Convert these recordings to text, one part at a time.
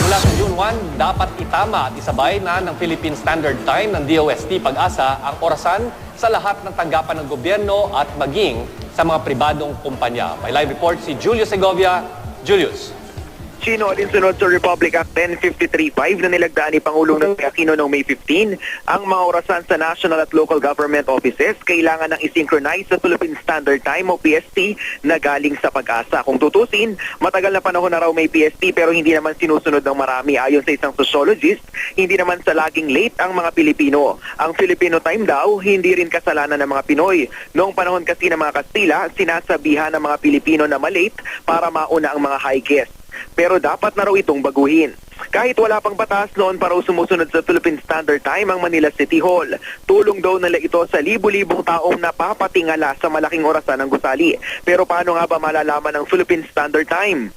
Mula sa June 1, dapat itama at isabay na ng Philippine Standard Time ng DOST Pag-asa ang orasan sa lahat ng tanggapan ng gobyerno at maging sa mga pribadong kumpanya. May live report si Julius Segovia. Julius. Chino, alinsunod sa Republic Act 10535 na nilagdaan ni Pangulong Aquino noong May 15, ang mga orasan sa national at local government offices kailangan ng isynchronize sa Philippine Standard Time o PST na galing sa Pag-asa. Kung tutusin, matagal na panahon na raw may PST pero hindi naman sinusunod ng marami. Ayon sa isang sociologist, hindi naman sa laging late ang mga Pilipino. Ang Filipino time daw, hindi rin kasalanan ng mga Pinoy. Noong panahon kasi ng mga Kastila, sinasabihan ng mga Pilipino na malate para mauna ang mga high guests. Pero dapat na raw itong baguhin. Kahit wala pang batas, noon pa raw sumusunod sa Philippine Standard Time ang Manila City Hall. Tulong daw nila ito sa libu-libong taong napapatingala sa malaking orasan ng gusali. Pero paano nga ba malalaman ang Philippine Standard Time?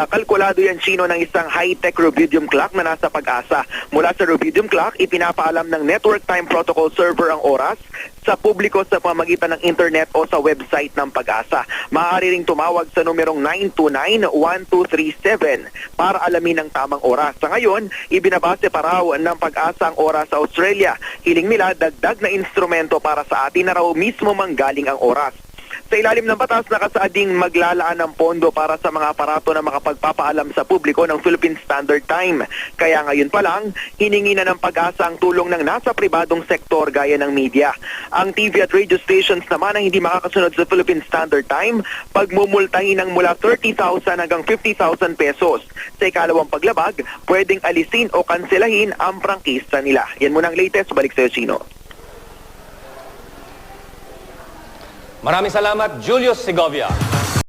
Kalkulado yan, Chino, ng isang high-tech rubidium clock na nasa Pag-asa. Mula sa rubidium clock, ipinapaalam ng Network Time Protocol server ang oras sa publiko sa pamamagitan ng internet o sa website ng Pag-asa. Maaari ring tumawag sa numerong 929-1237 para alamin ang tamang oras. Sa ngayon, ibinabase pa raw ng Pag-asa ang oras sa Australia. Hiling nila dagdag na instrumento para sa atin na raw mismo manggaling ang oras. Sa ilalim ng batas, nakasaading maglalaan ng pondo para sa mga aparato na makapagpapaalam sa publiko ng Philippine Standard Time. Kaya ngayon pa lang, hiningi na ng Pag-asa ang tulong ng nasa pribadong sektor gaya ng media. Ang TV at radio stations naman ang hindi makakasunod sa Philippine Standard Time, pagmumultahin ng mula 30,000 hanggang 50,000 pesos. Sa ikalawang paglabag, pwedeng alisin o kanselahin ang prangkisa nila. Yan muna ang latest. Balik sa iyo, Chino. Maraming salamat, Julius Segovia.